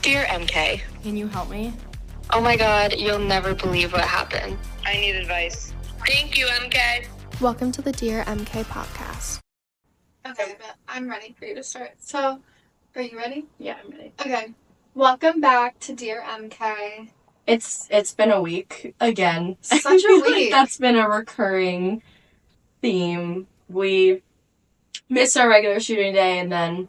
Dear MK, Can you help me? oh my god, you'll never believe what happened. I need advice. Thank you, MK. Welcome to the Dear MK podcast. Okay, but I'm ready for you to start. So, are you ready? Yeah, I'm ready. Okay. Welcome back to Dear MK. It's been a week again. Such I feel a week. Like that's been a recurring theme. We missed our regular shooting day, and then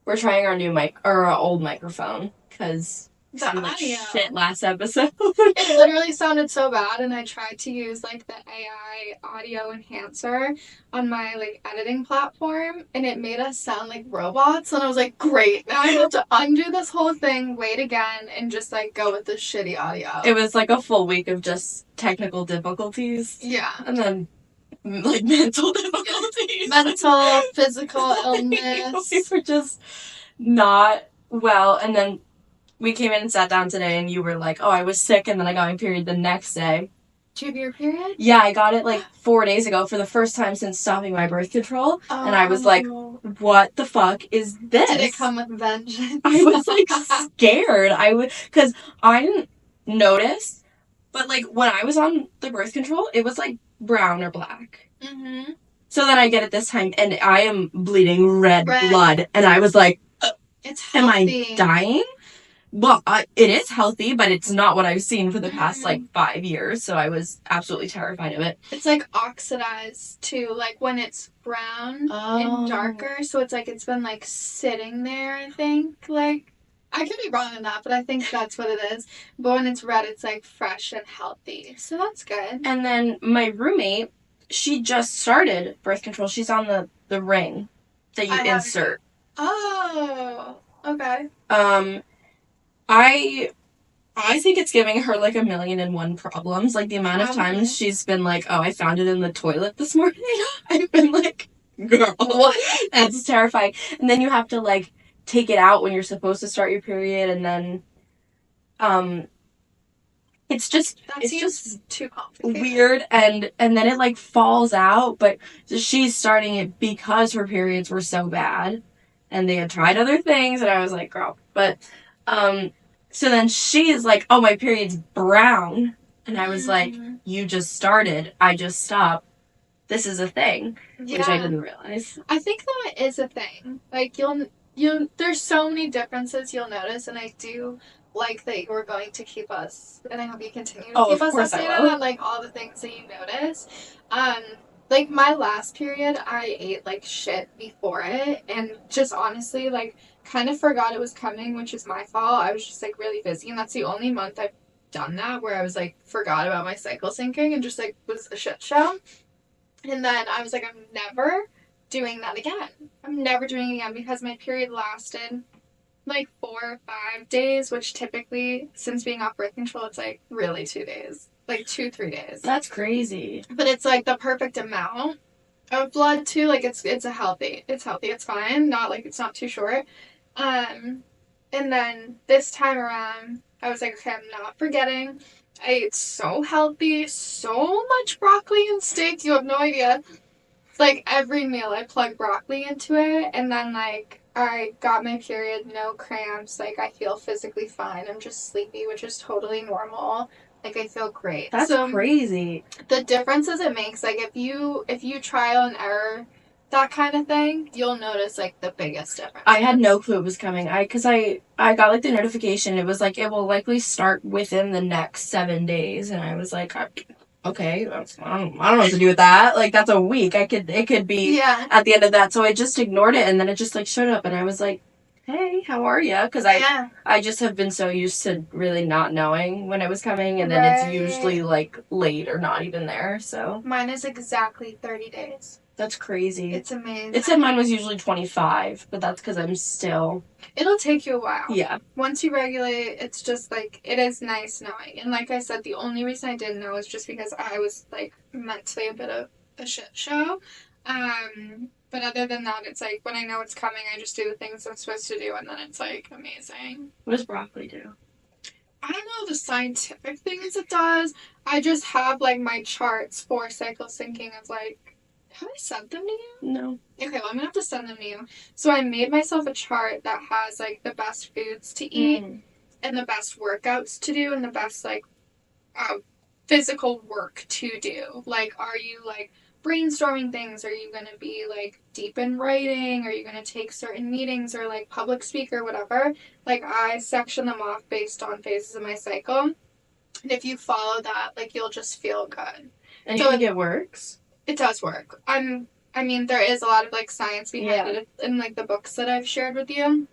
we're trying our old microphone because it sounded like audio. shit last episode. It literally sounded so bad, and I tried to use like the AI audio enhancer on my like editing platform, and it made us sound like robots. And I was like, great, now I have to undo this whole thing, wait again, and just like go with the shitty audio. It was like a full week of just technical difficulties. Yeah. And then like mental difficulties. Mental, physical illness. We were just not well, and then we came in and sat down today, and you were like, oh, I was sick, and then I got my period the next day. Did you have your period? Yeah, I got it like 4 days ago for the first time since stopping my birth control, and I was like, what the fuck is this? Did it come with vengeance? I was like scared. Because I didn't notice, but like when I was on the birth control, it was like brown or black. Mm-hmm. So then I get it this time, and I am bleeding red blood, and I was like, it's healthy. am I dying? Well, it is healthy, but it's not what I've seen for the past, 5 years, so I was absolutely terrified of it. It's, like, oxidized, too, like, when it's brown and darker, so it's, like, it's been, like, sitting there, I think, like, I could be wrong on that, but I think that's what it is. But when it's red, it's, like, fresh and healthy, so that's good. And then my roommate, she just started birth control. She's on the ring that you insert. Oh, okay. I think it's giving her like 1,000,001 problems. Like the amount of times she's been like, oh, I found it in the toilet this morning. I've been like, girl, what? That's terrifying. And then you have to like take it out when you're supposed to start your period, and then it's just too complicated. Weird, and then it like falls out, but she's starting it because her periods were so bad, and they had tried other things, and I was like, girl, but so then she is like, oh, my period's brown, and I was like, you just started, I just stopped, this is a thing, which I didn't realize. I think that is a thing. Like you'll there's so many differences you'll notice, and I do like that you were going to keep us, and I hope you continue to keep us updated on like all the things that you notice. Like my last period, I ate like shit before it, and just honestly like kind of forgot it was coming, which is my fault. I was just like really busy, and that's the only month I've done that where I was like forgot about my cycle syncing and just like was a shit show. And then I was like, I'm never doing that again. I'm never doing it again, because my period lasted like 4 or 5 days, which typically, since being off birth control, it's like really 2 days, like 2-3 days. That's crazy. But it's like the perfect amount of blood too. Like it's healthy. It's fine. Not like it's not too short. And then this time around, I was like, okay, I'm not forgetting. I ate so healthy, so much broccoli and steak. You have no idea. Like every meal, I plug broccoli into it, and then like I got my period, no cramps. Like I feel physically fine. I'm just sleepy, which is totally normal. Like I feel great. That's crazy. The differences it makes, like if you trial and error that kind of thing, you'll notice like the biggest difference. I had no clue it was coming. I got like the notification. It was like it will likely start within the next 7 days, and I was like, okay, I don't know what to do with that. Like that's a week. It could be at the end of that. So I just ignored it, and then it just like showed up, and I was like, hey, how are you? Because I just have been so used to really not knowing when it was coming, and then it's usually like late or not even there. So mine is exactly 30 days. That's crazy. It's amazing. It said mine was usually 25, but that's because I'm still... It'll take you a while. Yeah. Once you regulate, it's just, like, it is nice knowing. And like I said, the only reason I didn't know is just because I was, like, mentally a bit of a shit show. But other than that, it's like, when I know it's coming, I just do the things I'm supposed to do, and then it's, like, amazing. What does broccoli do? I don't know the scientific things it does. I just have, like, my charts for cycle syncing of, like, have I sent them to you? No. Okay, well, I'm gonna have to send them to you. So I made myself a chart that has, like, the best foods to eat and the best workouts to do and the best, like, physical work to do. Like, are you, like, brainstorming things? Are you going to be, like, deep in writing? Are you going to take certain meetings or, like, public speaker, whatever? Like, I section them off based on phases of my cycle. And if you follow that, like, you'll just feel good. And you think it works? It does work. I mean, there is a lot of, like, science behind it in, like, the books that I've shared with you.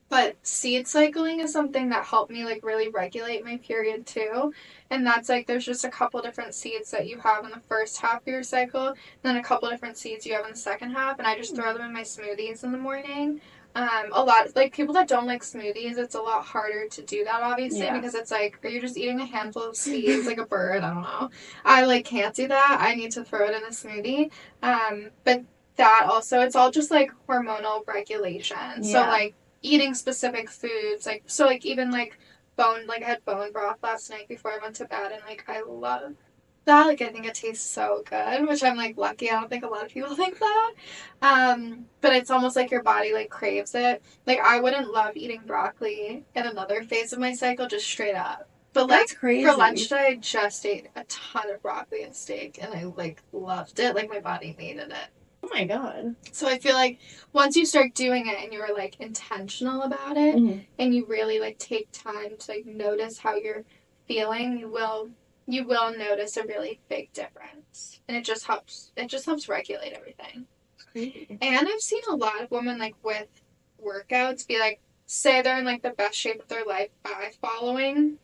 But seed cycling is something that helped me, like, really regulate my period, too. And that's, like, there's just a couple different seeds that you have in the first half of your cycle, and then a couple different seeds you have in the second half, and I just throw them in my smoothies in the morning. A lot, like, people that don't like smoothies, it's a lot harder to do that, obviously, because it's, like, are you just eating a handful of seeds like a bird? I don't know. I, like, can't do that. I need to throw it in a smoothie. But that also, it's all just, like, hormonal regulation. Yeah. So, like, eating specific foods, like, so, like, even, like, I had bone broth last night before I went to bed, and, like, I love that. Like, I think it tastes so good, which I'm, like, lucky. I don't think a lot of people think that. But it's almost like your body, like, craves it. Like, I wouldn't love eating broccoli in another phase of my cycle, just straight up. But, like, that's crazy. For lunch today, I just ate a ton of broccoli and steak, and I, like, loved it. Like, my body needed it. Oh my god. So I feel like once you start doing it and you're, like, intentional about it, and you really, like, take time to, like, notice how you're feeling, you will notice a really big difference. And it just helps regulate everything. Crazy. And I've seen a lot of women, like, with workouts be like, say they're in, like, the best shape of their life by following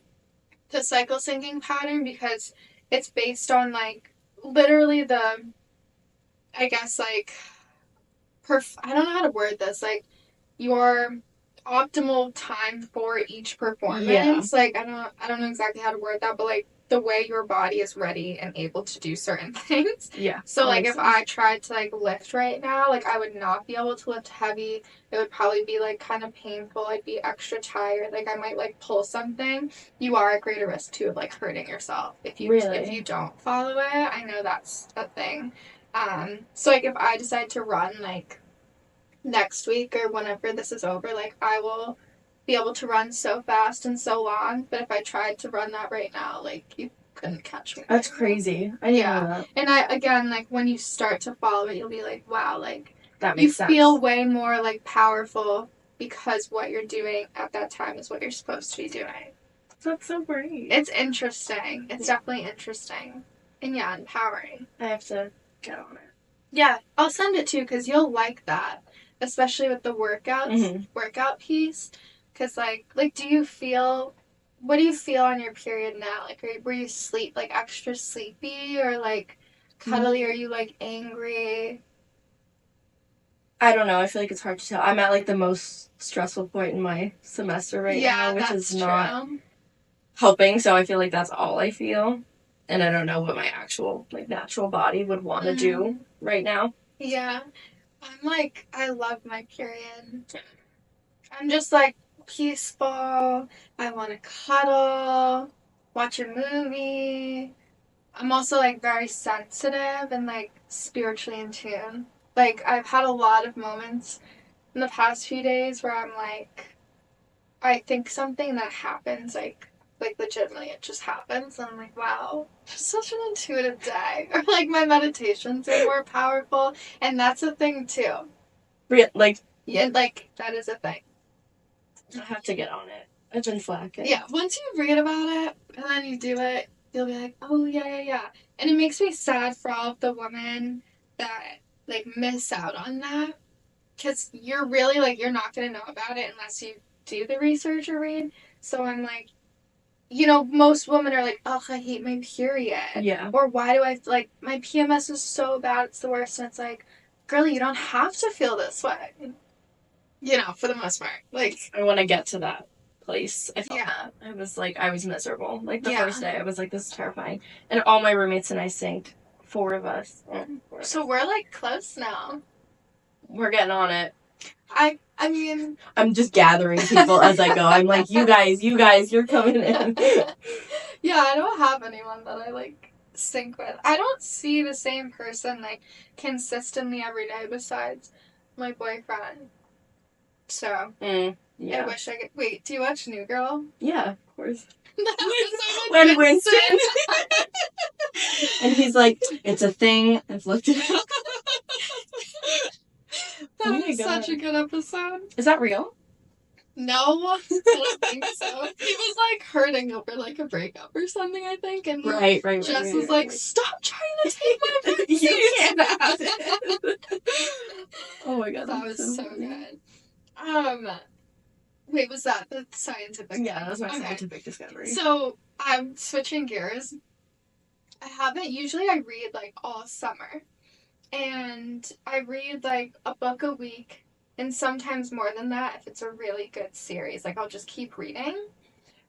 the cycle syncing pattern, because it's based on, like, literally the, I guess, like, I don't know how to word this, like, your optimal time for each performance. Yeah. Like, I don't know exactly how to word that, but, like, the way your body is ready and able to do certain things. Yeah. So, like, if I tried to, like, lift right now, like, I would not be able to lift heavy. It would probably be, like, kind of painful. I'd be extra tired. Like, I might, like, pull something. You are at greater risk, too, of, like, hurting yourself if you don't follow it. I know that's a thing. So, like, if I decide to run, like, next week or whenever this is over, like, I will be able to run so fast and so long, but if I tried to run that right now, like, you couldn't catch me. That's crazy. I didn't know that. And I, again, like, when you start to follow it, you'll be like, wow, like, that makes sense. You feel way more, like, powerful because what you're doing at that time is what you're supposed to be doing. That's so great. It's interesting. It's definitely interesting. And empowering. I have to get on it. Yeah, I'll send it too, because you'll like that. Especially with the workout piece. Because, like, what do you feel on your period now? Like, were you extra sleepy, or, like, cuddly? Are you, like, angry? I don't know. I feel like it's hard to tell. I'm at, like, the most stressful point in my semester right now, which is not helping. So I feel like that's all I feel. And I don't know what my actual, like, natural body would want to do right now. Yeah. I'm, like, I love my period. I'm just, like, peaceful. I want to cuddle, watch a movie. I'm also, like, very sensitive and, like, spiritually in tune. Like, I've had a lot of moments in the past few days where I'm, like, I think something that happens, like legitimately it just happens, and I'm like, wow, just such an intuitive day. Or, like, my meditations are more powerful, and that's a thing too. Like, yeah, like, that is a thing. I have to get on it. I've been slacking. Yeah, once you read about it and then you do it, you'll be like, oh yeah. And it makes me sad for all of the women that, like, miss out on that, because you're really, like, you're not gonna know about it unless you do the research or read. So I'm like, you know, most women are like, oh, I hate my period. Yeah. Or why do I, like, my PMS is so bad, it's the worst. And it's like, girlie, you don't have to feel this way. You know, for the most part. Like, I want to get to that place. I felt that. I was like, I was miserable. Like, the first day, I was like, this is terrifying. And all my roommates and I synced. 4 of us. So we're, like, close now. We're getting on it. I mean... I'm just gathering people as I go. I'm like, you guys, you're coming in. Yeah, I don't have anyone that I, like, sync with. I don't see the same person, like, consistently every day besides my boyfriend. So, Yeah. I wish I could. Wait, do you watch New Girl? Yeah, of course. When Winston. And he's like, it's a thing. I've looked it up. That was such a good episode. Is that real? No, I don't think so. He was like hurting over like a breakup or something, I think, and he just was like, "Stop trying to take my vaccine. You can't have it." Oh my god, that was so good. Wait, was that the scientific? Yeah, that was my scientific discovery. So I'm switching gears. Usually I read like all summer, and I read like a book a week. And sometimes more than that if it's a really good series. Like, I'll just keep reading.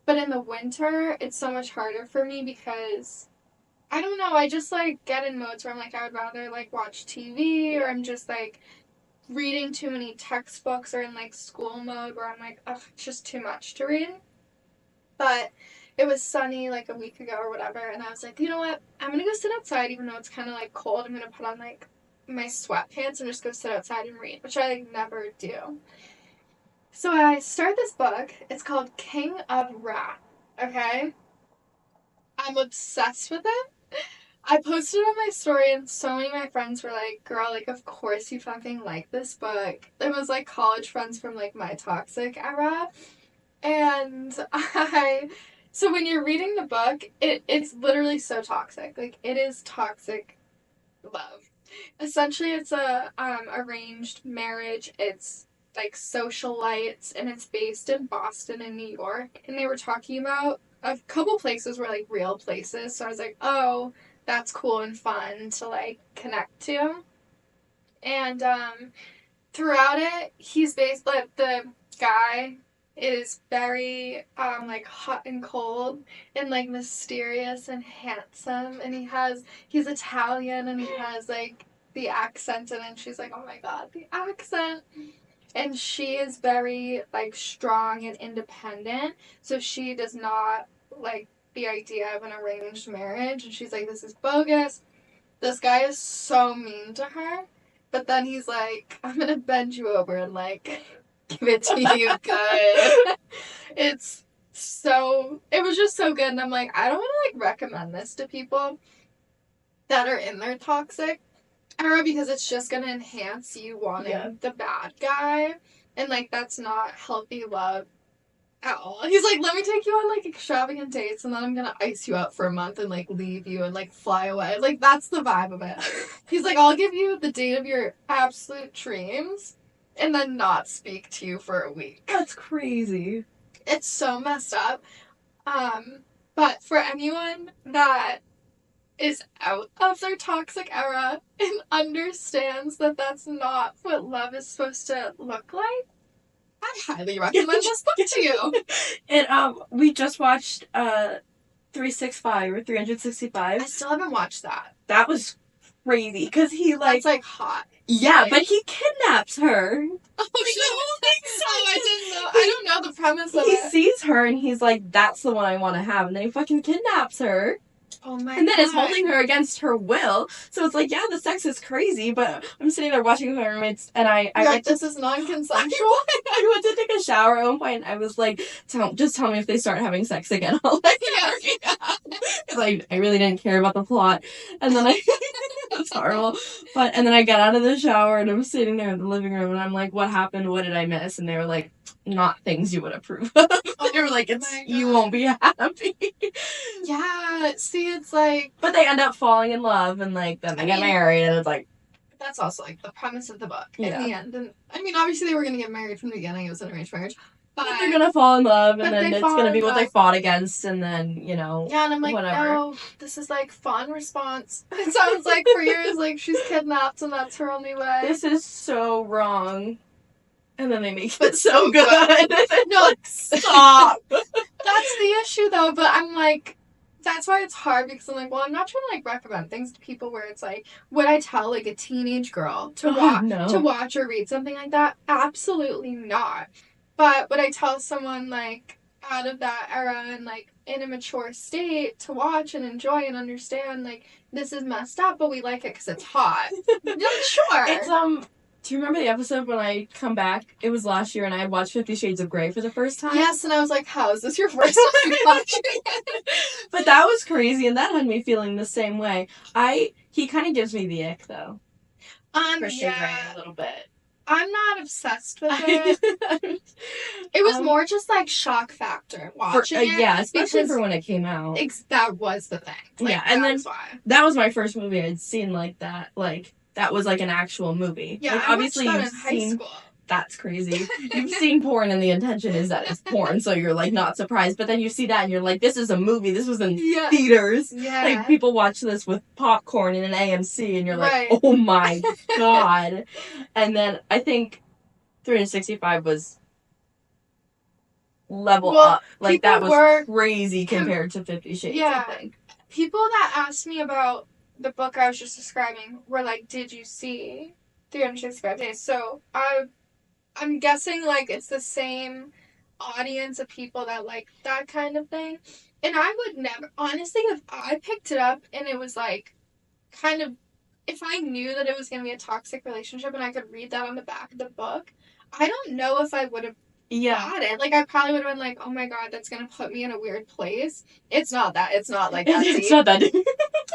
But in the winter, it's so much harder for me because, I don't know, I just, like, get in modes where I'm like, I would rather, like, watch TV, or I'm just, like, reading too many textbooks, or in, like, school mode where I'm like, ugh, it's just too much to read. But it was sunny, like, a week ago or whatever, and I was like, you know what? I'm gonna go sit outside, even though it's kind of, like, cold. I'm gonna put on, like, my sweatpants and just go sit outside and read, which I like never do. So I start this book. It's called King of Wrath. Okay? I'm obsessed with it. I posted it on my story and so many of my friends were like, girl, like of course you fucking like this book. It was like college friends from like my toxic era. And so when you're reading the book, it's literally so toxic. Like it is toxic love. Essentially, it's a arranged marriage. It's like socialites, and it's based in Boston and New York. And they were talking about a couple places were like real places. So I was like, oh, that's cool and fun to like connect to. And throughout it, he's based like the guy is very like hot and cold and like mysterious and handsome, and he's Italian and he has like the accent in it, and she's like, oh my god, the accent. And she is very like strong and independent, so she does not like the idea of an arranged marriage, and she's like, this is bogus. This guy is so mean to her, but then he's like, I'm gonna bend you over and like give it to you good. It was just so good, and I'm like, I don't want to like recommend this to people that are in their toxic era because it's just gonna enhance you wanting the bad guy, and like that's not healthy love at all. He's like, let me take you on like extravagant dates, and then I'm gonna ice you out for a month and like leave you and like fly away. Like that's the vibe of it. He's like, I'll give you the date of your absolute dreams and then not speak to you for a week. That's crazy. It's so messed up. But for anyone that is out of their toxic era and understands that that's not what love is supposed to look like, I highly recommend this book to you. And we just watched 365 or 365. I still haven't watched that. That was crazy because he like that's like hot. Yeah, but he kidnaps her. Oh, I didn't know. I don't know the premise of it. He sees her and he's like, that's the one I want to have, and then he fucking kidnaps her. Oh my god. And then is holding her against her will. So it's like, yeah, the sex is crazy, but I'm sitting there watching with my roommates, and I went this is non-consensual. I went to take a shower at one point, and I was like, just tell me if they start having sex again. I'll let you know. Because I really didn't care about the plot. And then that's horrible. And then I got out of the shower, and I'm sitting there in the living room, and I'm like, what happened? What did I miss? And they were like, not things you would approve of. They were like, you won't be happy. Yeah, see, it's like... But they end up falling in love, and like then they get married, and it's like... That's also like the premise of the book in the end. And I mean, obviously they were going to get married from the beginning. It was an arranged marriage. But they're going to fall in love, and then it's going to be what they fought against, and then, you know, yeah, and I'm like, whatever. No, this is like fun response. It sounds like for yours, like she's kidnapped, and that's her only way. This is so wrong. And then they make it so good. No, like, stop. That's the issue, though. But I'm like, that's why it's hard, because I'm like, well, I'm not trying to like recommend things to people where it's like, would I tell like a teenage girl to watch or read something like that? Absolutely not. But would I tell someone like out of that era and like in a mature state to watch and enjoy and understand like this is messed up, but we like it because it's hot? Yeah, sure. It's Do you remember the episode when I come back? It was last year and I had watched 50 Shades of Grey for the first time. Yes, and I was like, how is this your first time watching it? But that was crazy, and that had me feeling the same way. He kind of gives me the ick, though. Christian Grey a little bit. I'm not obsessed with it. It was more just like shock factor watching it. Yeah, especially for when it came out. That was the thing. Like, yeah, and then why. That was my first movie I'd seen like that. Like, that was like an actual movie. Yeah, like, I obviously watched that in high school. That's crazy. You've seen porn and the intention is that it's porn, so you're like not surprised. But then you see that and you're like, this is a movie. This was in theaters. Yeah. Like, people watch this with popcorn in an AMC and you're right. like, oh my god. And then I think 365 was level up. Like, that was crazy compared to 50 Shades, I think. People that asked me about the book I was just describing were like, did you see 365 Days? So I'm guessing, like, it's the same audience of people that like that kind of thing. And I would never, honestly, if I picked it up and it was, like, kind of, if I knew that it was going to be a toxic relationship and I could read that on the back of the book, I don't know if I would have bought it. Like, I probably would have been like, oh my god, that's going to put me in a weird place. It's not like that deep. It's not that deep.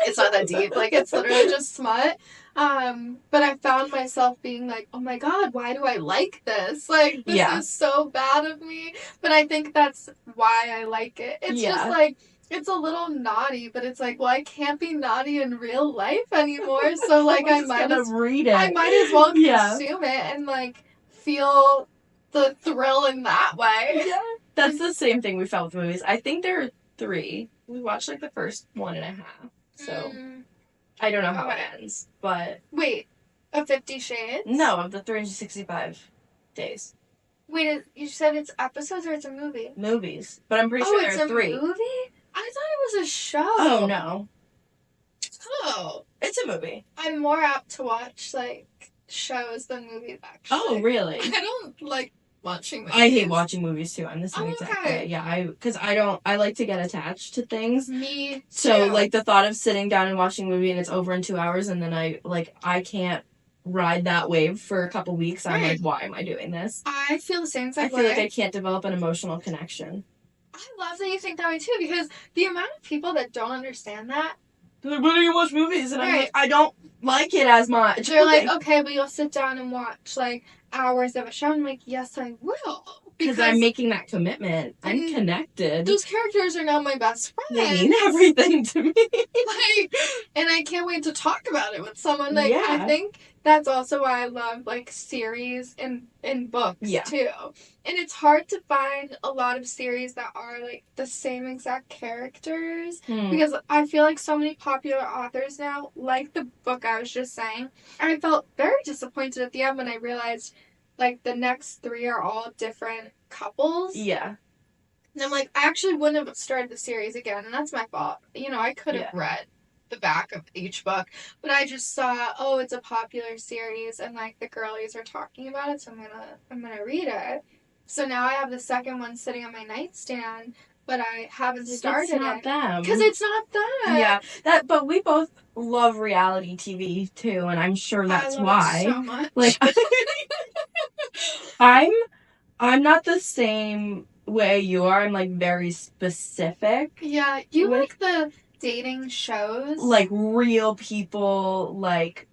It's not that deep. Like, it's literally just smut. But I found myself being like, oh my god, why do I like this? Like, this is so bad of me. But I think that's why I like it. It's just like, it's a little naughty, but it's like, well, I can't be naughty in real life anymore. So, like, I might as well consume it and, like, feel the thrill in that way. Yeah. That's the same thing we felt with movies. I think there are 3. We watched, like, the first 1.5. So, I don't know how it ends, but... Wait, of 50 Shades? No, of the 365 days. Wait, you said it's episodes or it's a movie? Movies. But I'm pretty sure there are 3. Oh, it's a movie? I thought it was a show. Oh, no. Oh. It's a movie. I'm more apt to watch, like, shows than movies, actually. Oh, really? I don't like watching movies. I hate watching movies, too. I'm the same exact way. Yeah, because I like to get attached to things. Me, too. So, like, the thought of sitting down and watching a movie and it's over in 2 hours and then I can't ride that wave for a couple weeks. I'm like, why am I doing this? I feel the same way. I feel like I can't develop an emotional connection. I love that you think that way, too, because the amount of people that don't understand that. They're like, why do you watch movies? And I'm like, I don't like it as much. They're like, okay, but you'll sit down and watch, like, hours of a show. I'm like, yes, I will. Because I'm making that commitment. I'm connected. Those characters are now my best friends. They mean everything to me. Like, and I can't wait to talk about it with someone. Like, I think that's also why I love, like, series and books, too. And it's hard to find a lot of series that are, like, the same exact characters. Because I feel like so many popular authors now, like the book I was just saying, I felt very disappointed at the end when I realized, like, the next 3 are all different couples. Yeah. And I'm like, I actually wouldn't have started the series again, and that's my fault. You know, I could have read the back of each book, but I just saw, oh, it's a popular series, and, like, the girlies are talking about it, so I'm gonna read it. So now I have the second one sitting on my nightstand, but I haven't started it. It's not them. Because it's not them. Yeah, but we both love reality TV, too, and I'm sure that's why. It so much. Like, I'm not the same way you are. I'm, like, very specific. Yeah, you like the dating shows? Like, real people, like...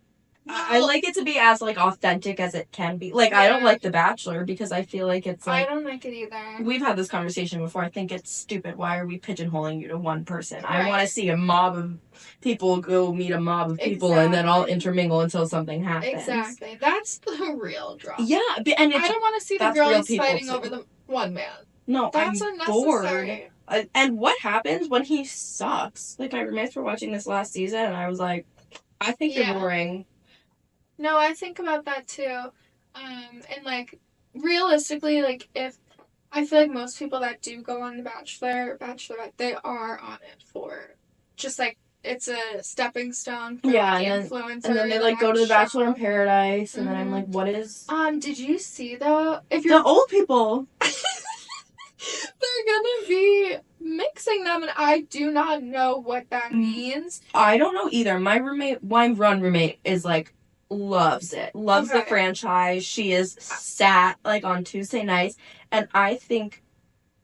I like it to be as, like, authentic as it can be. Like, I don't like The Bachelor because I feel like it's, like... I don't like it either. We've had this conversation before. I think it's stupid. Why are we pigeonholing you to one person? I want to see a mob of people go meet a mob of people and then all intermingle until something happens. Exactly. That's the real drama. Yeah, and I don't want to see the girls fighting over the one man. No, that's I'm unnecessary. Bored. And what happens when he sucks? Like, my roommates were watching this last season, and I was like, I think you're boring. No, I think about that too. And, like, realistically, like, if I feel like most people that do go on The Bachelor, Bachelorette, they are on it for just, like, it's a stepping stone for influencer. And then they, like, go to The Bachelor in Paradise, and then I'm like, what is... Did you see, though? If you're... The old people... They're gonna be mixing them, and I do not know what that means. I don't know either. My roommate is, like, loves it. Loves the franchise. She is sat, like, on Tuesday nights, and I think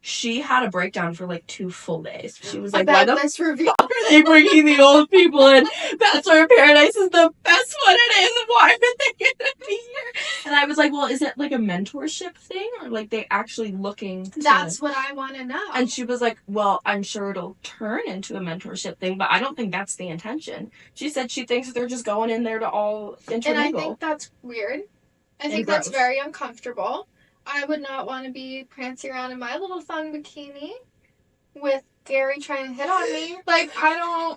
she had a breakdown for, like, 2 full days. She was like, why the fuck are they bringing the old people in? Bachelor in Paradise is the best one it is. Why are they gonna be here? And I was like, well, is it, like, a mentorship thing? Or, like, they actually looking to... That's what I want to know. And she was like, well, I'm sure it'll turn into a mentorship thing, but I don't think that's the intention. She said she thinks they're just going in there to all intermingle. And I think that's weird. I think that's very uncomfortable. I would not want to be prancing around in my little thong bikini with Gary trying to hit on me. Like, I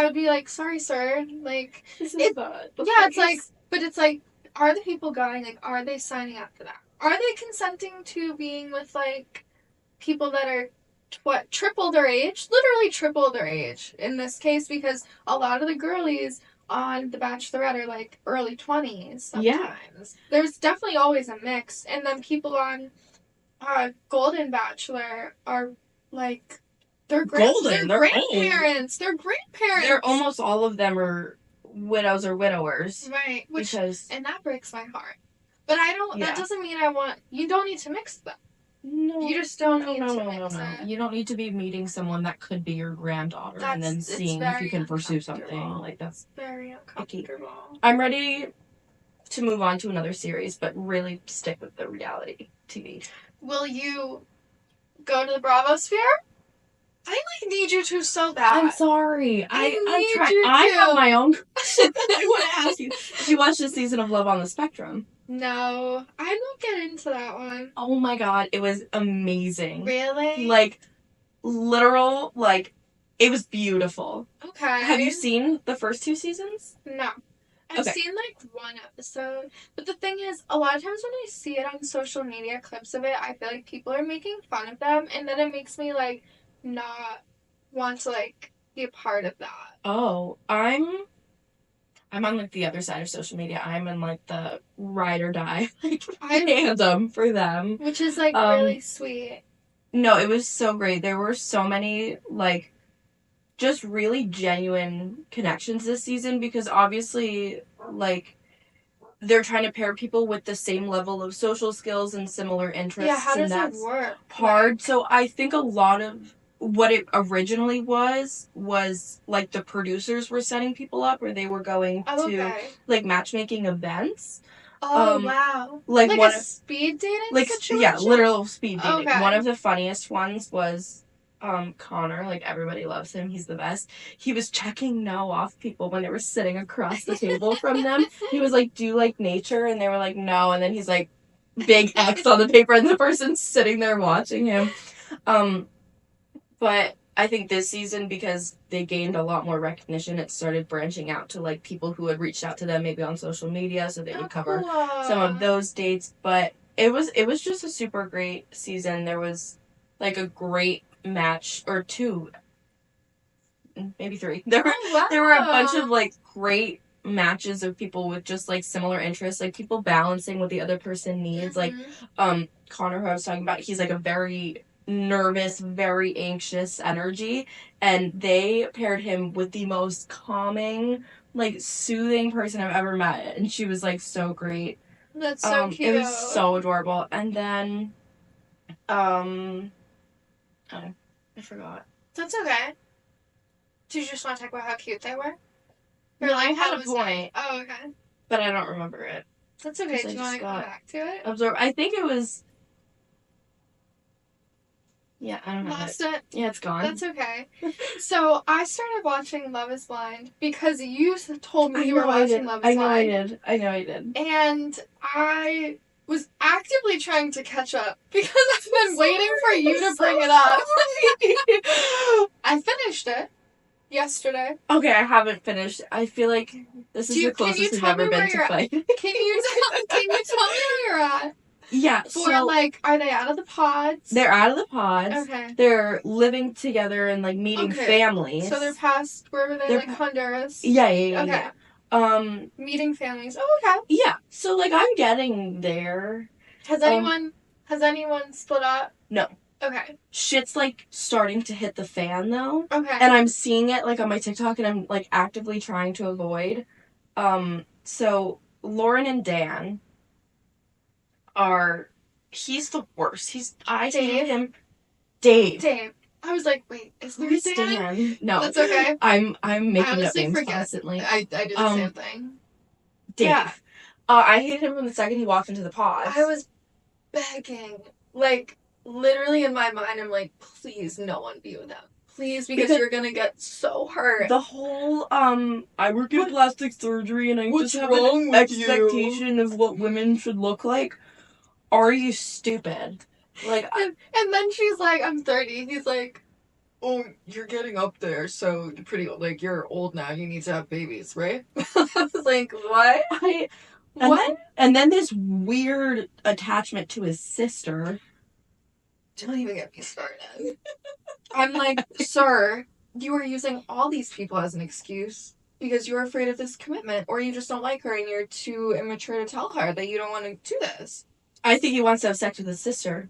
would be like, sorry, sir. Like, this is bad. It's like, but it's like, are the people going, like, are they signing up for that? Are they consenting to being with, like, people that are, triple their age? Literally triple their age in this case, because a lot of the girlies on The Bachelorette are, like, early 20s sometimes. Yeah. There's definitely always a mix. And then people on Golden Bachelor are, like, they're grandparents. They're grandparents. They're almost all of them are widows or widowers. Right. And that breaks my heart. But that doesn't mean you don't need to mix them. No. You just don't need to mix No. it. You don't need to be meeting someone that could be your granddaughter and then seeing if you can pursue something. Like, that's very uncomfortable. Icky. I'm ready to move on to another series, but really stick with the reality TV. Will you go to the Bravo sphere? I need you to so bad. I'm sorry. I have my own question that I want to ask you. Did you watch this season of Love on the Spectrum? No, I don't get into that one. Oh my god, it was amazing. Really? Like, literal, like, it was beautiful. Okay. Have you seen the first 2 seasons? No. I've seen, like, 1 episode. But the thing is, a lot of times when I see it on social media, clips of it, I feel like people are making fun of them, and then it makes me, like, not want to, like, be a part of that. Oh, I'm on, like, the other side of social media. I'm in, like, the ride or die, like, fandom for them. Which is, like, really sweet. No, it was so great. There were so many, like, just really genuine connections this season because obviously, like, they're trying to pair people with the same level of social skills and similar interests. Yeah, how does that work? Hard. So I think a lot of what it originally was, like, the producers were setting people up or they were going to, like, matchmaking events. Oh, wow. Like a speed dating situation? Yeah, literal speed dating. Okay. One of the funniest ones was Connor. Like, everybody loves him. He's the best. He was checking no off people when they were sitting across the table from them. He was like, do you like nature? And they were like, no. And then he's like, big X on the paper and the person's sitting there watching him. But I think this season, because they gained a lot more recognition, it started branching out to, like, people who had reached out to them maybe on social media, so they would cover some of those dates. But it was just a super great season. There was, like, a great match, or 2, maybe 3. There were a bunch of, like, great matches of people with just, like, similar interests, like, people balancing what the other person needs. Mm-hmm. Like, Connor, who I was talking about, he's, like, a very nervous, very anxious energy, and they paired him with the most calming, like, soothing person I've ever met, and she was, like, so great. That's so cute. It was so adorable. And then oh, I forgot. That's okay. Did you just want to talk about how cute they were? No, I had a point. Oh, okay. But I don't remember it. That's okay. Do you want to go back to it? I think it was... Yeah, I don't know. Lost it? Yeah, it's gone. That's okay. So, I started watching Love is Blind because you told me you were watching Love is Blind. I know I did. And I was actively trying to catch up because I've been waiting for you to bring it up. I finished it yesterday. Okay, I haven't finished. I feel like this is the closest we've ever been to fight. Can you tell me where you're at? Yeah, so, like, are they out of the pods? They're out of the pods. Okay. They're living together and, like, meeting families. So they're past, where were they, like, Honduras? Yeah. Okay. Meeting families. Oh, okay. Yeah. So, like, I'm getting there. Has anyone split up? No. Okay. Shit's, like, starting to hit the fan, though. Okay. And I'm seeing it, like, on my TikTok, and I'm, like, actively trying to avoid So Lauren and Dan he's the worst. I hate him. Dave. I was like, wait, is there Who's Dan? Dan? No. That's okay. I'm making up names forget. constantly. I do the same thing. Dave. Yeah. I hated him from the second he walked into the pod. I was begging. Like, literally in my mind, I'm like, please no one be with him. Please, because you're gonna get so hurt. The whole, I work in plastic surgery and I What's just have wrong an with expectation of what women should look like. Are you stupid? Like, and then she's like, I'm 30. He's like, oh, you're getting up there, so you're pretty old. Like, you're old now. You need to have babies, right? I was like, what? What? And then this weird attachment to his sister. Don't even get me started. I'm like, sir, you are using all these people as an excuse because you're afraid of this commitment, or you just don't like her and you're too immature to tell her that you don't want to do this. I think he wants to have sex with his sister.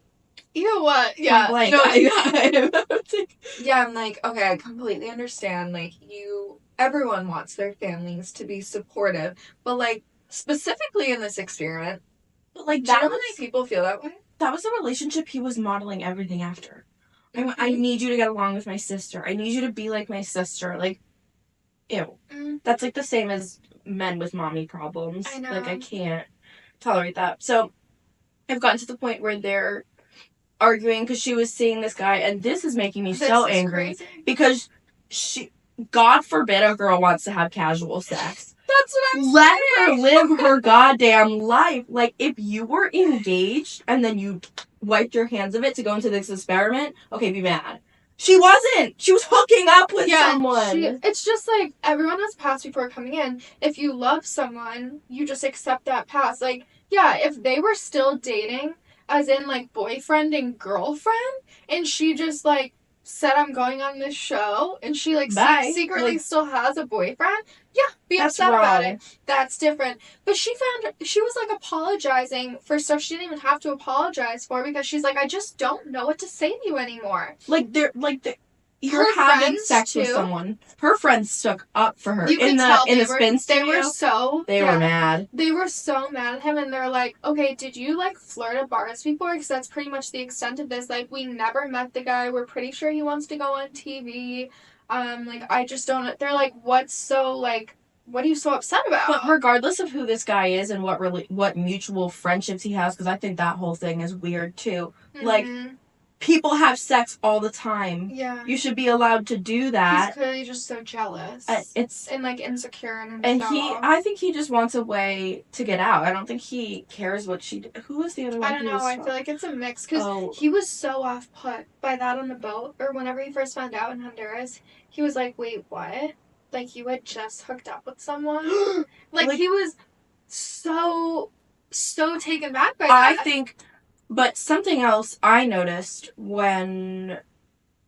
You know what? Yeah. Like, no, yeah, I'm like, okay, I completely understand. Like, everyone wants their families to be supportive, but like, specifically in this experiment, like, do you know how many people feel that way? That was the relationship he was modeling everything after. I need you to get along with my sister. I need you to be like my sister. Like, ew. That's like the same as men with mommy problems. I know. Like, I can't tolerate that. So, I've gotten to the point where they're arguing because she was seeing this guy, and this is making me so angry. Crazy. Because God forbid a girl wants to have casual sex. That's what I'm saying. Let her live her goddamn life. Like, if you were engaged and then you wiped your hands of it to go into this experiment, okay, be mad. She wasn't. She was hooking up with someone. It's just like, everyone has passed before coming in. If you love someone, you just accept that pass. Like, yeah, if they were still dating, as in, like, boyfriend and girlfriend, and she just, like, said, I'm going on this show, and she, like, secretly still has a boyfriend, yeah, be upset about it. That's different. But she was, like, apologizing for stuff she didn't even have to apologize for, because she's like, I just don't know what to say to you anymore. You're having sex with someone. Her friends stuck up for her in the spin studio. They were mad. They were so mad at him, and they're like, okay, did you, like, flirt at bars before? Because that's pretty much the extent of this. Like, we never met the guy. We're pretty sure he wants to go on TV. Like, I just don't... They're like, what are you so upset about? But regardless of who this guy is and what mutual friendships he has, because I think that whole thing is weird, too. Mm-hmm. Like... People have sex all the time. Yeah. You should be allowed to do that. He's clearly just so jealous. And, like, insecure in himself. And I think he just wants a way to get out. I don't think he cares what she did. Who was the other one? I don't know. I feel like it's a mix. Because he was so off-put by that on the boat. Or whenever he first found out in Honduras, he was like, wait, what? Like, you had just hooked up with someone? like, he was so taken back by that. I think... But something else I noticed when,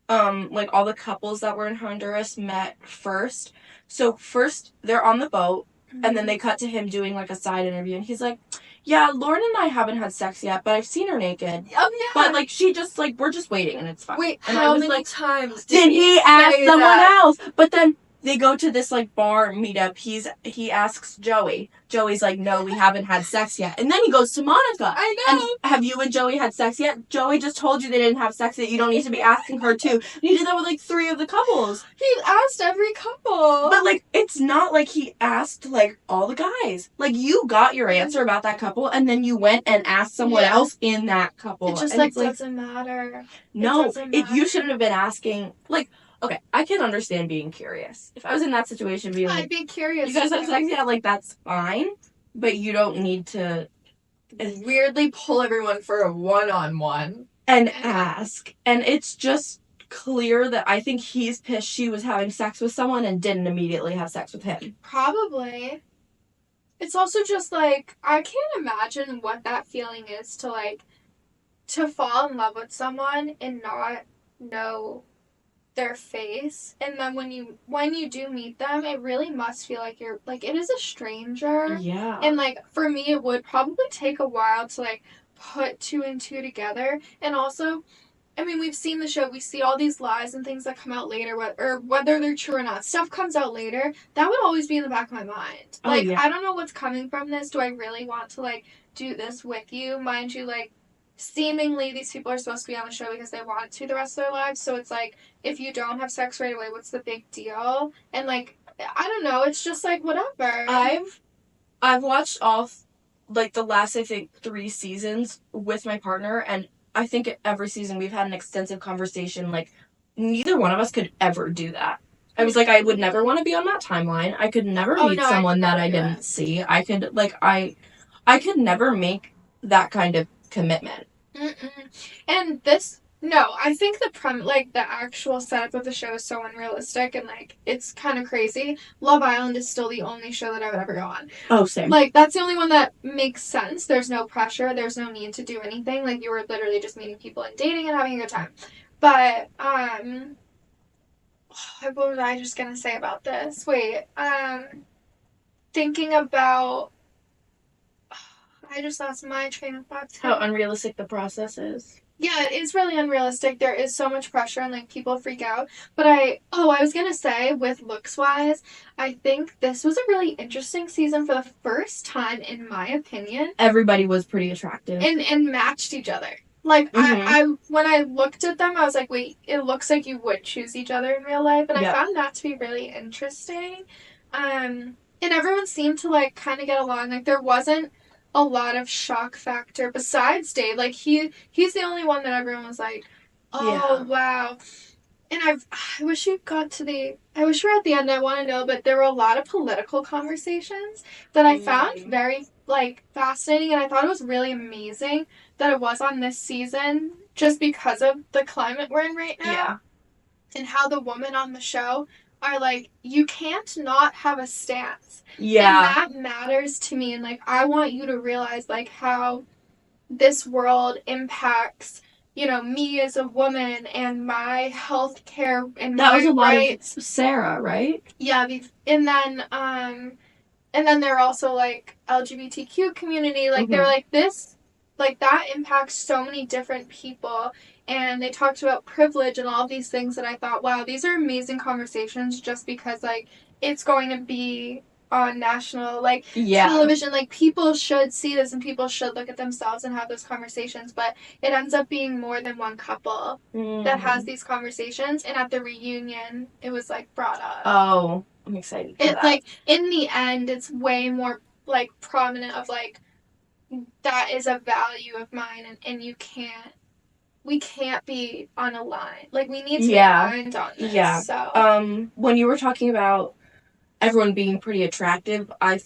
like, all the couples that were in Honduras met first. So, first, they're on the boat, and then they cut to him doing, like, a side interview, and he's like, yeah, Lauren and I haven't had sex yet, but I've seen her naked. Oh, yeah. But, like, she just, like, we're just waiting, and it's fine. Wait, and how many times did he ask someone else? But then... They go to this, like, bar meetup. He asks Joey. Joey's like, no, we haven't had sex yet. And then he goes to Monica. I know. And have you and Joey had sex yet? Joey just told you they didn't have sex yet. You don't need to be asking her, too. And he did that with, like, 3 of the couples. He asked every couple. But, like, it's not like he asked, like, all the guys. Like, you got your answer about that couple, and then you went and asked someone else in that couple. It just, like, doesn't matter. No, you shouldn't have been asking, like... Okay, I can understand being curious. If I was in that situation, being like... I'd be curious. You guys have sex? Yeah, like, that's fine. But you don't need to... weirdly pull everyone for a one-on-one. And ask. And it's just clear that I think he's pissed she was having sex with someone and didn't immediately have sex with him. Probably. It's also just, like, I can't imagine what that feeling is to, like, to fall in love with someone and not know... their face, and then when you do meet them, it really must feel like you're like, it is a stranger. Yeah. And like, for me, it would probably take a while to like put 2 and 2 together. And also, I mean, we've seen the show. We see all these lies and things that come out later, whether they're true or not. Stuff comes out later. That would always be in the back of my mind. Like, I don't know what's coming from this. Do I really want to, like, do this with you? Mind you, like, seemingly these people are supposed to be on the show because they want to the rest of their lives. So it's like, if you don't have sex right away, what's the big deal? And, like, I don't know. It's just, like, whatever. I've watched all, like, the last, I think, 3 seasons with my partner, and I think every season we've had an extensive conversation. Like, neither one of us could ever do that. I was like, I would never want to be on that timeline. I could never meet someone that I didn't see. I could, like, I could never make that kind of commitment. And this, no, I think the actual setup of the show is so unrealistic, and, like, it's kind of crazy. Love Island is still the only show that I would ever go on. Oh, same. Like, that's the only one that makes sense. There's no pressure. There's no need to do anything. Like, you were literally just meeting people and dating and having a good time. But, what was I just gonna say about this? Wait, thinking about, I just lost my train of thought. How unrealistic the process is. Yeah, it is really unrealistic. There is so much pressure and, like, people freak out. But I was gonna say, with looks-wise, I think this was a really interesting season for the first time, in my opinion. Everybody was pretty attractive. And matched each other. Like, I when I looked at them, I was like, wait, it looks like you would choose each other in real life. And I found that to be really interesting. And everyone seemed to, like, kind of get along. Like, there wasn't a lot of shock factor besides Dave. Like, he's the only one that everyone was like, oh, wow. And I wish we got to I wish we were at the end. I want to know, but there were a lot of political conversations that I found very, like, fascinating, and I thought it was really amazing that it was on this season just because of the climate we're in right now. Yeah. And how the women on the show are like, you can't not have a stance. Yeah. And that matters to me. And, like, I want you to realize, like, how this world impacts, you know, me as a woman and my health care and that my was a lot rights. of Sarah, right? Yeah. And then they're also, like, LGBTQ community. Like, they're like, this, like, that impacts so many different people. And they talked about privilege and all these things that I thought, wow, these are amazing conversations just because, like, it's going to be on national, like, television. Like, people should see this and people should look at themselves and have those conversations. But it ends up being more than one couple that has these conversations. And at the reunion, it was, like, brought up. Oh, I'm excited for that. Like, in the end, it's way more, like, prominent of, like, that is a value of mine and we can't be on a line. Like, we need to be aligned on this. Yeah. So. When you were talking about everyone being pretty attractive, I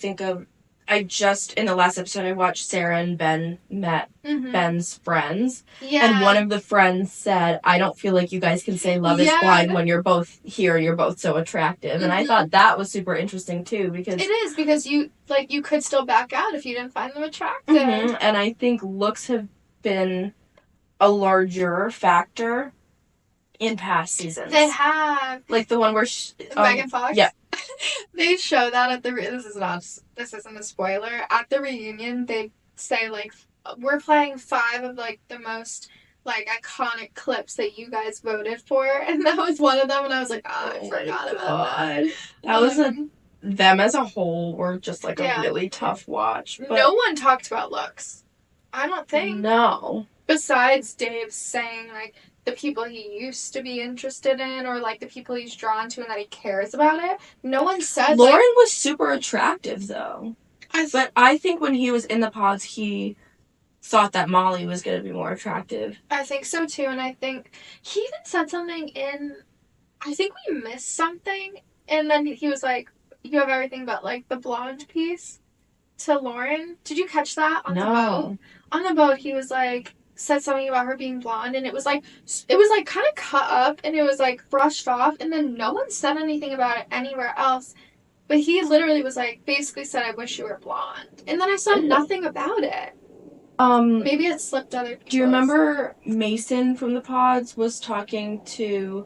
just, in the last episode, I watched Sarah and Ben met Ben's friends. Yeah. And one of the friends said, I don't feel like you guys can say love is blind when you're both here and you're both so attractive. And I thought that was super interesting, too, because... It is, because you could still back out if you didn't find them attractive. And I think looks have been a larger factor in past seasons. They have. Like the one where... Megan Fox? Yeah. They show that at the... This isn't a spoiler. At the reunion, they say, like, we're playing 5 of, like, the most, like, iconic clips that you guys voted for. And that was one of them. And I was like, I forgot about that. That was them as a whole were just, like, a really tough watch. But no one talked about looks. I don't think. No. Besides Dave saying, like, the people he used to be interested in or, like, the people he's drawn to and that he cares about it. No one said, Lauren was super attractive, though. But I think when he was in the pods, he thought that Molly was going to be more attractive. I think so, too. And I think he even said something I think we missed something. And then he was like, you have everything but, like, the blonde piece to Lauren. Did you catch that on the boat? On the boat, he was like... said something about her being blonde, and it was like kind of cut up, and it was like brushed off, and then no one said anything about it anywhere else. But he literally was like, basically said, I wish you were blonde. And then I saw nothing about it. Maybe it slipped other people. Do you remember Mason from the pods was talking to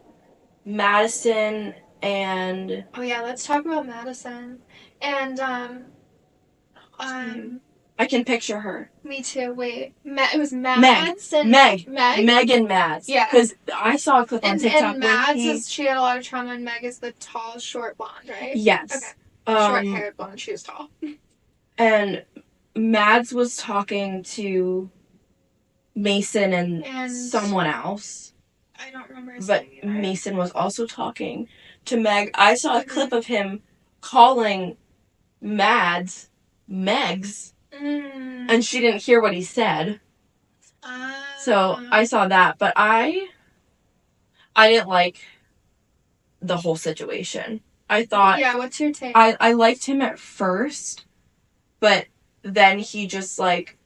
Madison and... Oh yeah, let's talk about Madison. And I can picture her. Me too. Wait. It was Mads and Meg Meg? and Mads. Yeah. Because I saw a clip on TikTok and where Mads she had a lot of trauma, and Meg is the tall, short blonde, right? Yes. Okay. Short-haired blonde. She was tall. And Mads was talking to Mason and someone else. I don't remember his But name either. Mason was also talking to Meg. I saw a clip of him calling Mads Megs, and she didn't hear what he said. So I saw that, but I didn't like the whole situation. I thought... Yeah, what's your take? I liked him at first, but then he just, like...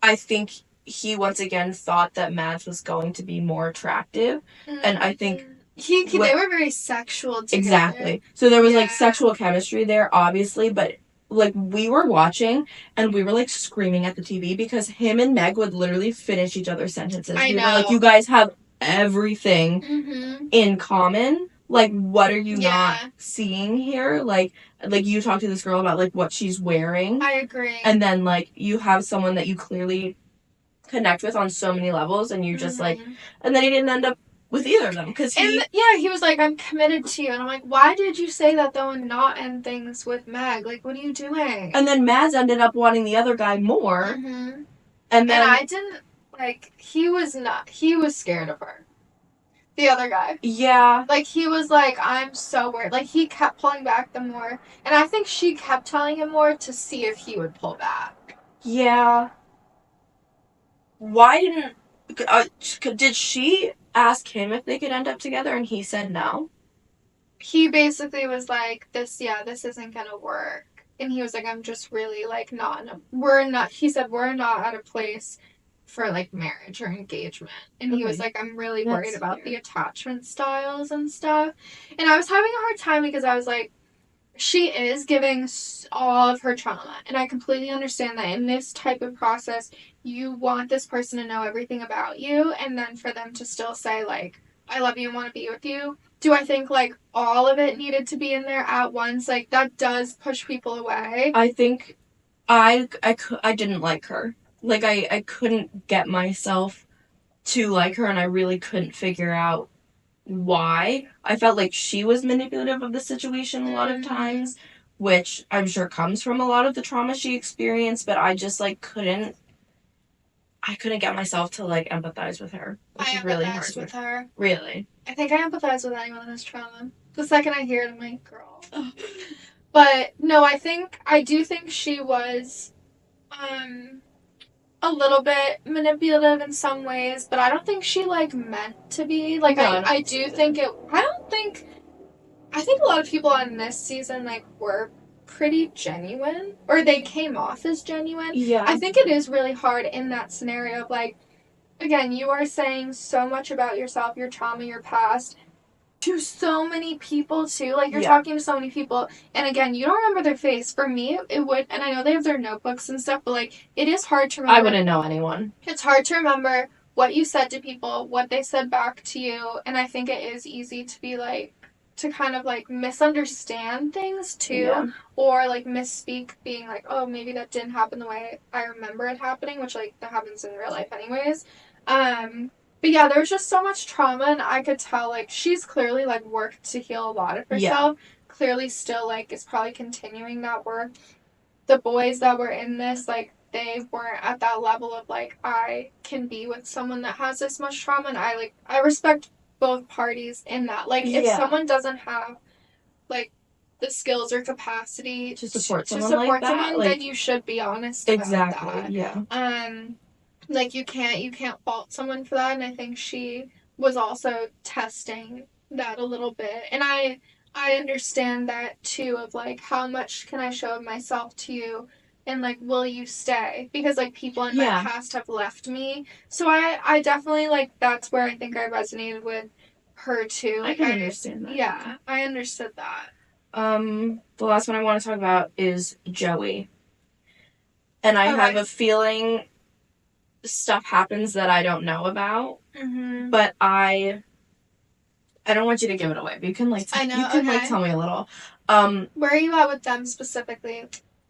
I think he once again thought that Mads was going to be more attractive, and I think... they were very sexual together. Exactly. So there was, like, sexual chemistry there, obviously, but... Like, we were watching, and we were, like, screaming at the TV because him and Meg would literally finish each other's sentences. I know. We were like, you guys have everything in common. Like, what are you not seeing here? Like, you talk to this girl about, like, what she's wearing. I agree. And then, like, you have someone that you clearly connect with on so many levels, and you just, like... And then he didn't end up with either of them, because he was like, I'm committed to you, and I'm like, why did you say that though and not end things with Meg? Like, what are you doing? And then Mads ended up wanting the other guy more, and then... And I didn't, like, he was scared of her. The other guy. Yeah. Like, he was like, I'm so worried. Like, he kept pulling back the more, and I think she kept telling him more to see if he would pull back. Yeah. Why didn't... did she ask him if they could end up together and he said no? He basically was like, this isn't gonna work. And he was like, I'm just really, like, he said, we're not at a place for, like, marriage or engagement. And he was like, I'm really worried about the attachment styles and stuff. And I was having a hard time because I was like, she is giving all of her trauma. And I completely understand that in this type of process, you want this person to know everything about you. And then for them to still say, like, I love you and want to be with you. Do I think, like, all of it needed to be in there at once? Like, that does push people away. I think I didn't like her. Like, I couldn't get myself to like her, and I really couldn't figure out why. I felt like she was manipulative of the situation a lot of times, which I'm sure comes from a lot of the trauma she experienced, but I just, like, couldn't get myself to, like, empathize with her. Which is really hard with her. Really? I think I empathize with anyone that has trauma. The second I hear it, I'm like, girl. But, no, I do think she was, a little bit manipulative in some ways, but I don't think she, like, meant to be. Like, no, I think a lot of people on this season, like, were pretty genuine, or they came off as genuine. Yeah. I think it is really hard in that scenario of, like, again, you are saying so much about yourself, your trauma, your past, to so many people, too. Like, you're talking to so many people, and again, you don't remember their face. For me, it would, and I know they have their notebooks and stuff, but, like, it is hard to remember. I wouldn't know anyone. It's hard to remember what you said to people, what they said back to you, and I think it is easy to be, like, to kind of, like, misunderstand things, too, or, like, misspeak, being like, oh, maybe that didn't happen the way I remember it happening, which, like, that happens in real life anyways. But yeah, there was just so much trauma, and I could tell, like, she's clearly, like, worked to heal a lot of herself. Yeah. Clearly still, like, is probably continuing that work. The boys that were in this, like, they weren't at that level of, like, I can be with someone that has this much trauma, and I respect both parties in that. Like, if someone doesn't have, like, the skills or capacity to support someone like that, then you should be honest about that. Yeah. Like, you can't fault someone for that, and I think she was also testing that a little bit. And I understand that, too, of, like, how much can I show of myself to you, and, like, will you stay? Because, like, people in my past have left me. So I definitely, like, that's where I think I resonated with her, too. Like, I can understand that. Yeah, I understood that. The last one I want to talk about is Joey. And I have a feeling stuff happens that I don't know about, but I don't want you to give it away, but you can, like, tell me a little. Where are you at with them specifically?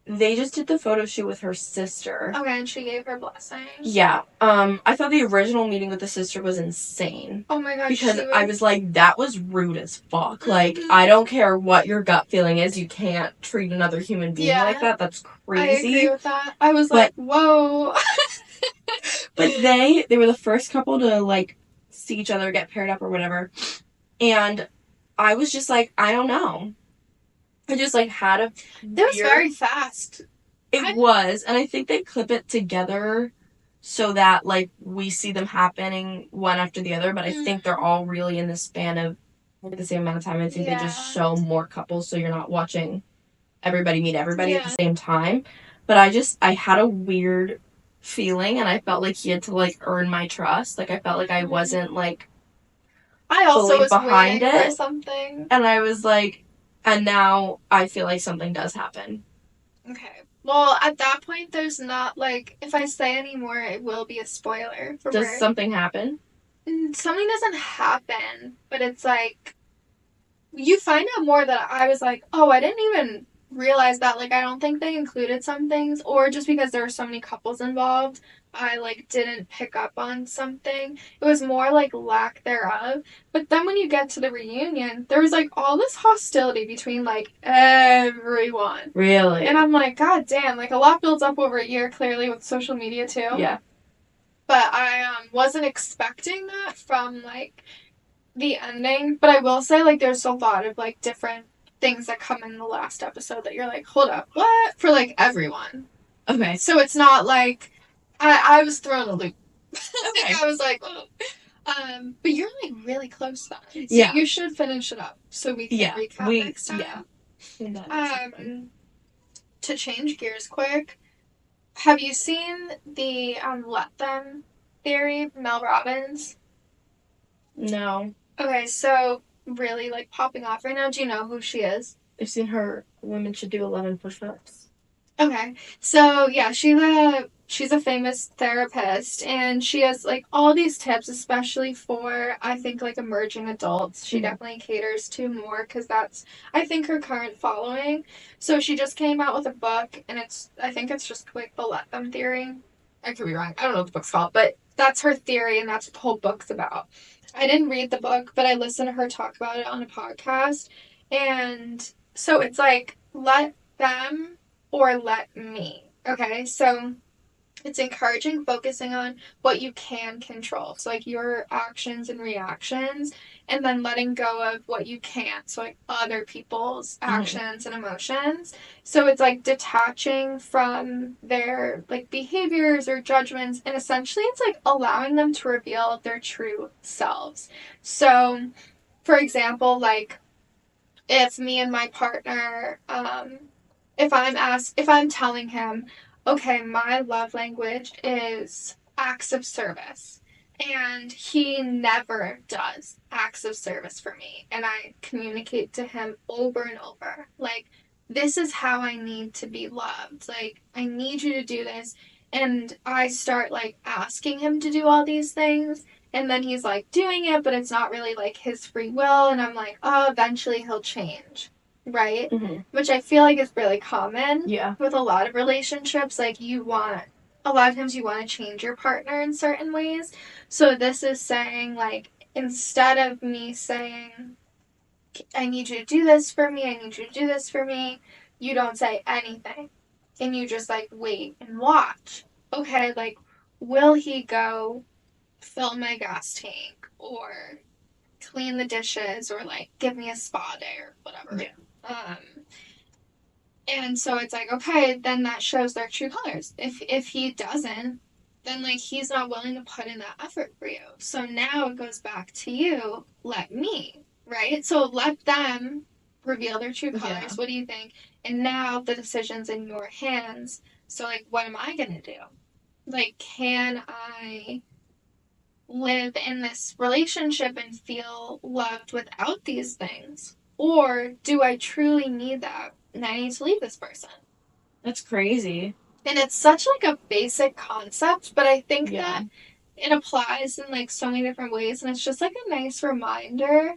they just did the photo shoot with her sister. Okay, and she gave her blessing. Yeah. I thought the original meeting with the sister was insane. Oh my gosh. Because I was like, that was rude as fuck. Like, I don't care what your gut feeling is, you can't treat another human being like that. That's crazy. I agree with that. I was like, whoa. But they were the first couple to, like, see each other, get paired up or whatever. And I was just like, I don't know. I just, like, had a... That was very fast. It was. And I think they clip it together so that, like, we see them happening one after the other. But I think they're all really in the span of the same amount of time. I think they just show more couples so you're not watching everybody meet everybody at the same time. But I had a weird feeling, and I felt like he had to, like, earn my trust. Like, I felt like I wasn't, like, I also was behind waiting it for something. And I was like, and now I feel like something does happen. Okay. Well, at that point, there's not, like, if I say any more, it will be a spoiler. Does something happen? Something doesn't happen, but it's like, you find out more that I was like, oh, I didn't even realize that. Like, I don't think they included some things, or just because there were so many couples involved, I, like, didn't pick up on something. It was more, like, lack thereof. But then when you get to the reunion, there was, like, all this hostility between, like, everyone. Really? And I'm like, God damn, like, a lot builds up over a year, clearly, with social media, too. Yeah. But I wasn't expecting that from, like, the ending. But I will say, like, there's a lot of, like, different things that come in the last episode that you're like, hold up, what? For, like, everyone. Okay. So it's not like... I was thrown a loop. Okay. I was like, oh. But you're, like, really close then. So you should finish it up so we can recap next time. Yeah. To change gears quick, have you seen the Let Them theory, Mel Robbins? No. Okay, so really, like, popping off right now. Do you know who she is? I've seen her Women Should Do 11 Push-Ups. Okay. So, yeah, she's a famous therapist, and she has, like, all these tips, especially for, I think, like, emerging adults. She definitely caters to more, because that's, I think, her current following. So she just came out with a book, and I think it's just quick, the Let Them theory. I could be wrong. I don't know what the book's called, but that's her theory, and that's what the whole book's about. I didn't read the book, but I listened to her talk about it on a podcast, and so it's like, let them or let me. Okay, so it's encouraging focusing on what you can control. So, like, your actions and reactions, and then letting go of what you can't. So, like, other people's actions and emotions. So it's, like, detaching from their, like, behaviors or judgments. And essentially it's, like, allowing them to reveal their true selves. So, for example, like, if me and my partner, if I'm telling him, okay, my love language is acts of service, and he never does acts of service for me, and I communicate to him over and over, like, this is how I need to be loved, like, I need you to do this, and I start, like, asking him to do all these things, and then he's, like, doing it, but it's not really, like, his free will, and I'm like, oh, eventually he'll change. Right? Which I feel like is really common with a lot of relationships. Like, a lot of times you want to change your partner in certain ways. So this is saying, like, instead of me saying, I need you to do this for me, I need you to do this for me, you don't say anything. And you just, like, wait and watch. Okay, like, will he go fill my gas tank or clean the dishes or, like, give me a spa day or whatever? Yeah. And so it's like, okay, then that shows their true colors. If he doesn't, then, like, he's not willing to put in that effort for you. So now it goes back to you, let me, right? So let them reveal their true colors. Yeah. What do you think? And now the decision's in your hands. So, like, what am I going to do? Like, can I live in this relationship and feel loved without these things? Or do I truly need that and I need to leave this person? That's crazy. And it's such, like, a basic concept, but I think that it applies in, like, so many different ways, and it's just, like, a nice reminder,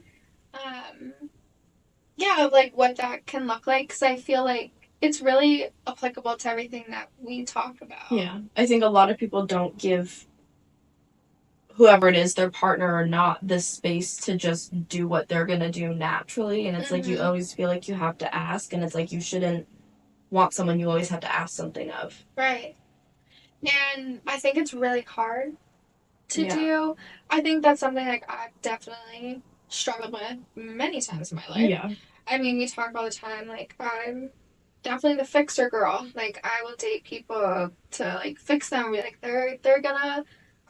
of, like, what that can look like, because I feel like it's really applicable to everything that we talk about. Yeah. I think a lot of people don't give whoever it is, their partner or not, the space to just do what they're going to do naturally. And it's like you always feel like you have to ask. And it's like you shouldn't want someone you always have to ask something of. Right. And I think it's really hard to do. I think that's something like I've definitely struggled with many times in my life. Yeah. I mean, we talk all the time, like, I'm definitely the fixer girl. Like, I will date people to, like, fix them and be like, they're gonna,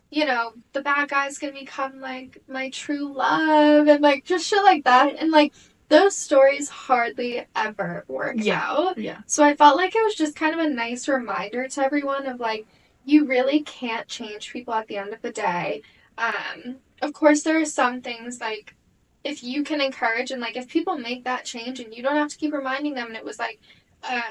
you know, the bad guy's gonna become, like, my true love, and, like, just shit like that. And, like, those stories hardly ever work out. Yeah. So I felt like it was just kind of a nice reminder to everyone of, like, you really can't change people at the end of the day. Of course, there are some things, like, if you can encourage and, like, if people make that change and you don't have to keep reminding them and it was, like, a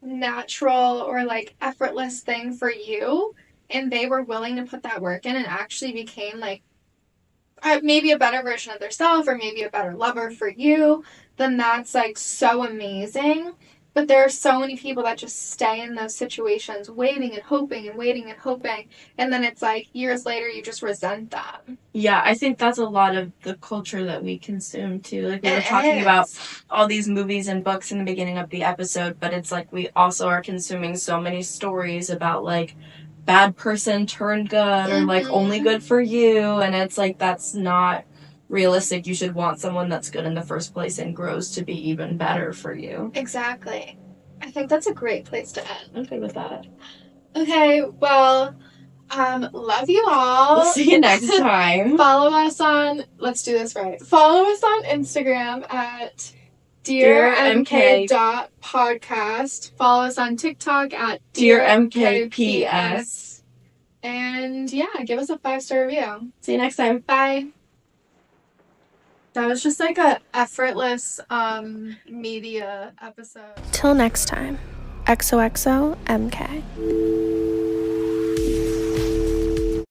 natural or, like, effortless thing for you and they were willing to put that work in and actually became, like, maybe a better version of themselves or maybe a better lover for you, then that's, like, so amazing. But there are so many people that just stay in those situations waiting and hoping and waiting and hoping. And then it's like years later, you just resent them. Yeah, I think that's a lot of the culture that we consume too. Like we were talking about all these movies and books in the beginning of the episode, but it's like we also are consuming so many stories about like bad person turned good or like only good for you. And it's like that's not realistic. You should want someone that's good in the first place and grows to be even better for you. Exactly. I think that's a great place to end. I'm good with that. Okay, well, love you all. We'll see you next time. Follow us on, let's do this right. Follow us on Instagram at dearmk.podcast. Follow us on TikTok at dearmkps. And yeah, give us a 5-star review. See you next time. Bye. That was just like a effortless media episode. Till next time. XOXO MK.